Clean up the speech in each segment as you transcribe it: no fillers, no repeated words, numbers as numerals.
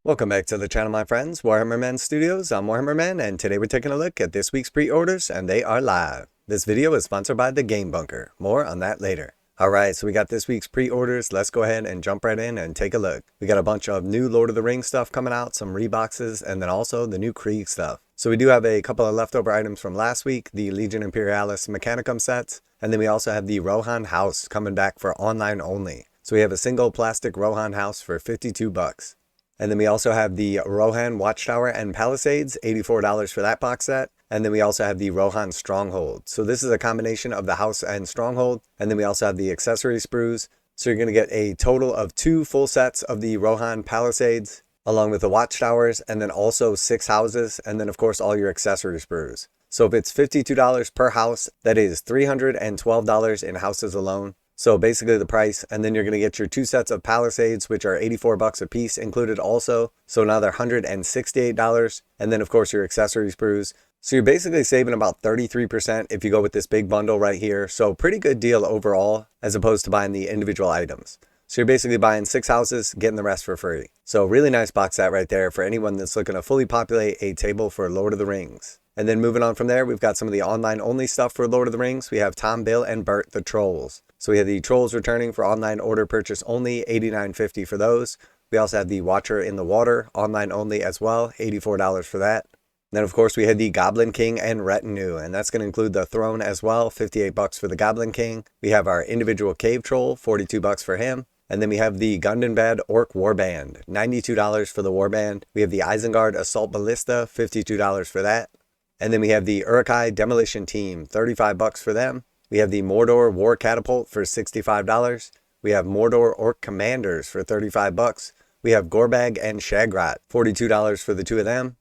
Welcome back to the channel, my friends. Warhammer Man Studios. I'm Warhammer Man, and today we're taking a look at this week's pre-orders, and they are live. This video is sponsored by the Game Bunker. More on that later. Alright, so we got this week's pre-orders. Let's go ahead and jump right in and take a look. We got a bunch of new Lord of the Rings stuff coming out, some reboxes, and then also the new Krieg stuff. So we do have a couple of leftover items from last week, the Legion Imperialis Mechanicum sets, and then we also have the Rohan house coming back for online only. So we have a single plastic Rohan house for $52. And then we also have the Rohan Watchtower and Palisades, $84 for that box set. And then we also have the Rohan Stronghold. So this is a combination of the house and Stronghold. And then we also have the accessory sprues. So you're going to get a total of 2 full sets of the Rohan Palisades, along with the Watchtowers, and then also 6 houses, and then of course all your accessory sprues. So if it's $52 per house, that is $312 in houses alone. So basically the price, and then you're going to get your 2 sets of Palisades, which are $84 a piece included also. So now they're $168. And then of course your accessory sprues. So you're basically saving about 33% if you go with this big bundle right here. So pretty good deal overall, as opposed to buying the individual items. So you're basically buying 6 houses, getting the rest for free. So really nice box set right there for anyone that's looking to fully populate a table for Lord of the Rings. And then moving on from there, we've got some of the online only stuff for Lord of the Rings. We have Tom, Bill, and Bert the Trolls. So we have the Trolls returning for online order purchase only, $89.50 for those. We also have the Watcher in the Water, online only as well, $84 for that. Then of course we had the Goblin King and Retinue, and that's going to include the throne as well, $58 for the Goblin King. We have our individual Cave Troll, $42 for him. And then we have the Gundabad Orc Warband, $92 for the Warband. We have the Isengard Assault Ballista, $52 for that. And then we have the Uruk-hai Demolition Team, $35 for them. We have the Mordor War Catapult for $65. We have Mordor Orc Commanders for $35. We have Gorbag and Shagrot, $42 for the 2 of them.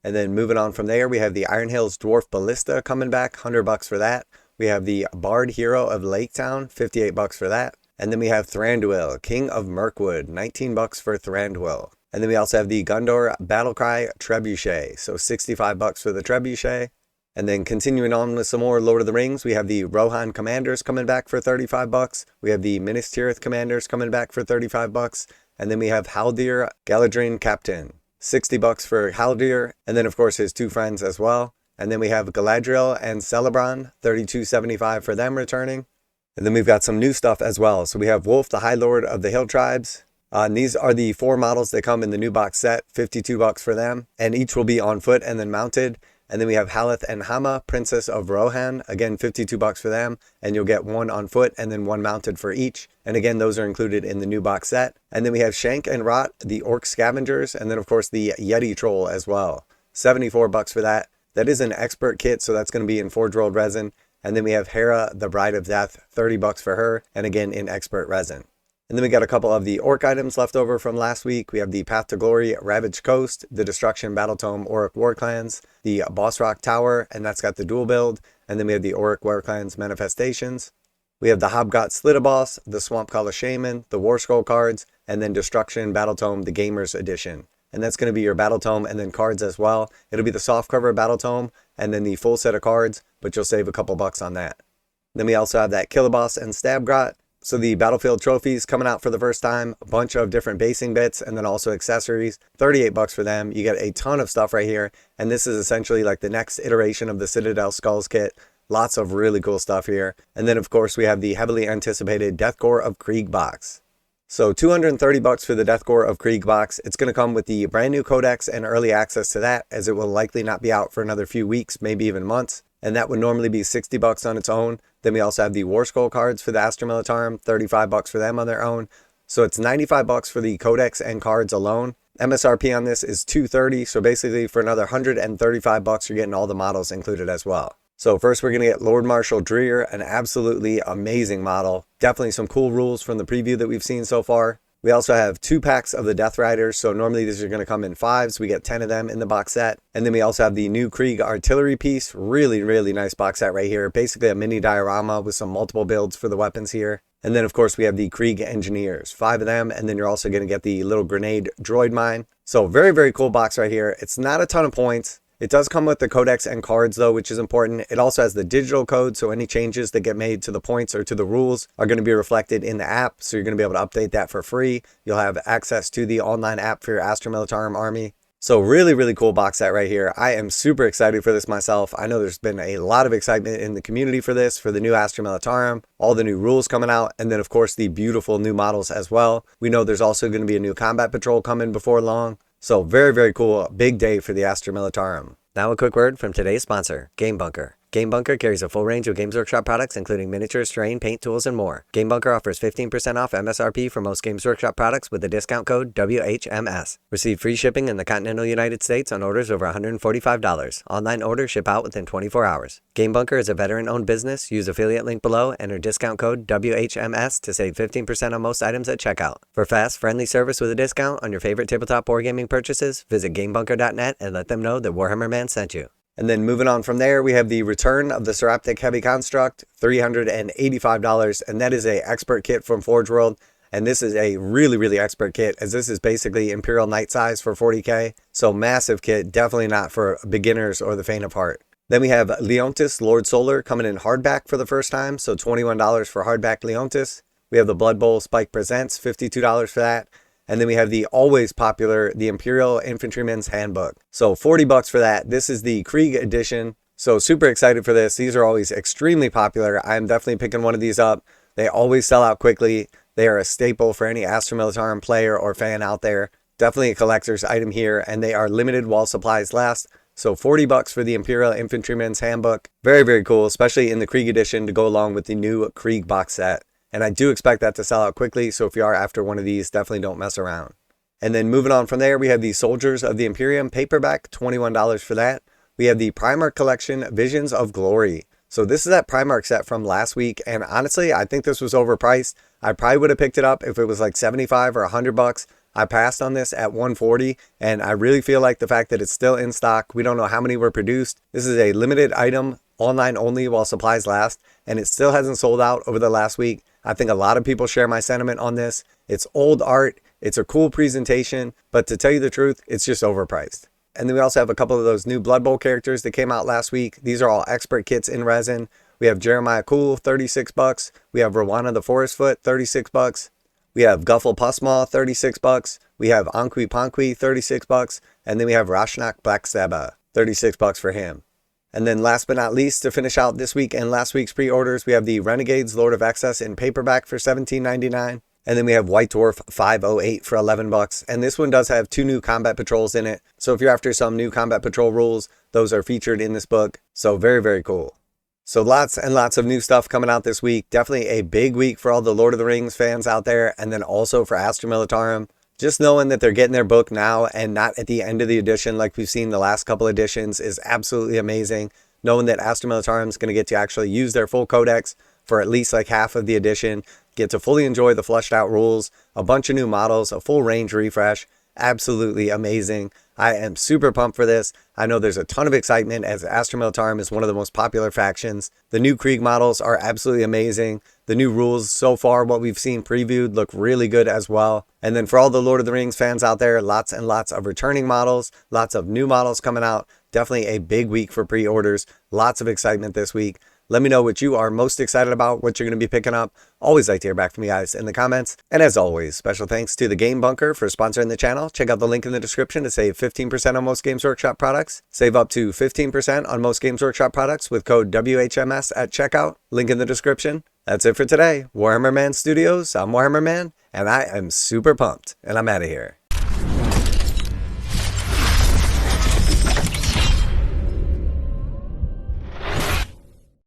And then moving on from there, we have the Iron Hills Dwarf Ballista coming back, $100 for that. We have the Bard Hero of Lake Town, $58 for that. And then we have Thranduil, King of Mirkwood, $19 for Thranduil. And then we also have the Gondor Battlecry Trebuchet, so $65 for the Trebuchet. And then continuing on with some more Lord of the Rings, we have the Rohan Commanders coming back for $35. We have the Minas Tirith Commanders coming back for $35. And then we have Haldir Galadriel Captain, $60 for Haldir. And then of course his 2 friends as well. And then we have Galadriel and Celebrimbor, $32.75 for them returning. And then we've got some new stuff as well. So we have Wulf, the High Lord of the Hill Tribes. And these are the 4 models that come in the new box set, $52 for them. And each will be on foot and then mounted. And then we have Haleth and Háma, Princess of Rohan. Again, $52 for them. And you'll get 1 on foot and then 1 mounted for each. And again, those are included in the new box set. And then we have Shank and Wrot, the Orc Scavengers. And then of course the Yeti Troll as well. $74 for that. That is an expert kit, so that's going to be in Forge World resin. And then we have Héra, the Bride of Death, $30 for her, and again in expert resin. And then we got a couple of the orc items left over from last week. We have the Path to Glory Ravaged Coast, the Destruction Battle Tome Orc War Clans, the Boss Rock Tower, and that's got the dual build. And then we have the Orc War Clans Manifestations. We have the Hobgot Slitaboss, the Swamp Caller Shaman, the War Scroll cards, and then Destruction Battle Tome, the Gamers Edition. And that's going to be your Battle Tome and then cards as well. It'll be the softcover Battle Tome and then the full set of cards, but you'll save a couple bucks on that. Then we also have that Killaboss and Stabgrot. So the Battlefield trophies coming out for the first time, a bunch of different basing bits and then also accessories, $38 for them. You get a ton of stuff right here. And this is essentially like the next iteration of the Citadel Skulls kit. Lots of really cool stuff here. And then of course we have the heavily anticipated Death Korps of Krieg box. So $230 for the Death Korps of Krieg box. It's going to come with the brand new codex and early access to that, as it will likely not be out for another few weeks, maybe even months. And that would normally be $60 on its own. Then we also have the War Scroll cards for the Astra Militarum, $35 for them on their own. So it's $95 for the codex and cards alone. MSRP on this is $230, so basically for another $135 you're getting all the models included as well. So first we're going to get Lord Marshal Dreer, an absolutely amazing model. Definitely some cool rules from the preview that we've seen so far. We also have 2 packs of the Death Riders, so normally these are going to come in 5s. We get 10 of them in the box set. And then we also have the new Krieg artillery piece. Really, really nice box set right here. Basically a mini diorama with some multiple builds for the weapons here. And then of course we have the Krieg Engineers, 5 of them. And then you're also going to get the little grenade droid mine. So very, very cool box right here. It's not a ton of points. It does come with the codex and cards though, which is important. It also has the digital code, so any changes that get made to the points or to the rules are going to be reflected in the app, so you're going to be able to update that for free. You'll have access to the online app for your Astra Militarum army. So really, really cool box set right here. I am super excited for this myself. I know there's been a lot of excitement in the community for this, for the new Astra Militarum, all the new rules coming out, and then of course the beautiful new models as well. We know there's also going to be a new combat patrol coming before long. So very, very cool. Big day for the Astra Militarum. Now a quick word from today's sponsor, Game Bunker. Game Bunker carries a full range of Games Workshop products, including miniatures, terrain, paint, tools, and more. Game Bunker offers 15% off MSRP for most Games Workshop products with the discount code WHMS. Receive free shipping in the continental United States on orders over $145. Online orders ship out within 24 hours. Game Bunker is a veteran-owned business. Use affiliate link below, enter discount code WHMS to save 15% on most items at checkout. For fast, friendly service with a discount on your favorite tabletop wargaming purchases, visit GameBunker.net and let them know that Warhammer Man sent you. And then moving on from there, we have the return of the Seraptic Heavy Construct, $385, and that is a expert kit from Forge World. And this is a really, really expert kit, as this is basically Imperial Knight size for 40k. So massive kit, definitely not for beginners or the faint of heart. Then we have Leontus Lord Solar coming in hardback for the first time, so $21 for hardback Leontus. We have the Blood Bowl Spike Presents, $52 for that. And then we have the always popular, the Imperial Infantryman's Handbook. So $40 for that. This is the Krieg edition. So super excited for this. These are always extremely popular. I am definitely picking one of these up. They always sell out quickly. They are a staple for any Astra Militarum player or fan out there. Definitely a collector's item here, and they are limited while supplies last. So $40 for the Imperial Infantryman's Handbook. Very, very cool, especially in the Krieg edition to go along with the new Krieg box set. And I do expect that to sell out quickly, so if you are after one of these, definitely don't mess around. And then moving on from there, we have the Soldiers of the Imperium paperback, $21 for that. We have the Primarch Collection Visions of Glory. So this is that Primarch set from last week, and honestly, I think this was overpriced. I probably would have picked it up if it was like 75 or $100. I passed on this at 140, and I really feel like the fact that it's still in stock, we don't know how many were produced. This is a limited item, online only while supplies last, and it still hasn't sold out over the last week. I think a lot of people share my sentiment on this. It's old art, it's a cool presentation, but to tell you the truth, it's just overpriced. And then we also have a couple of those new Blood Bowl characters that came out last week. These are all expert kits in resin. We have Jeremiah Cool, $36. We have Rowan the Forest Foot, $36. We have Guffle Pussmaw, $36. We have Anqui Ponqui, $36. And then we have Rashnak Blackstabba, $36 for him. And then last but not least, to finish out this week and last week's pre-orders, we have the Renegades Lord of Excess in paperback for $17.99. And then we have White Dwarf 508 for $11. And this one does have 2 new combat patrols in it. So if you're after some new combat patrol rules, those are featured in this book. So very, very cool. So lots and lots of new stuff coming out this week. Definitely a big week for all the Lord of the Rings fans out there. And then also for Astra Militarum. Just knowing that they're getting their book now and not at the end of the edition like we've seen the last couple editions is absolutely amazing. Knowing that Astra Militarum is going to get to actually use their full codex for at least like half of the edition, get to fully enjoy the fleshed out rules, a bunch of new models, a full range refresh. Absolutely amazing. I am super pumped for this. I know there's a ton of excitement as Astra Militarum is one of the most popular factions. The new Krieg models are absolutely amazing. The new rules so far, what we've seen previewed, look really good as well. And then for all the Lord of the Rings fans out there, lots and lots of returning models, lots of new models coming out. Definitely a big week for pre-orders. Lots of excitement this week. Let me know what you are most excited about, what you're going to be picking up. Always like to hear back from you guys in the comments. And as always, special thanks to the Game Bunker for sponsoring the channel. Check out the link in the description to save 15% on most Games Workshop products. Save up to 15% on most Games Workshop products with code WHMS at checkout. Link in the description. That's it for today. Warhammer Man Studios, I'm Warhammer Man, and I am super pumped. And I'm out of here.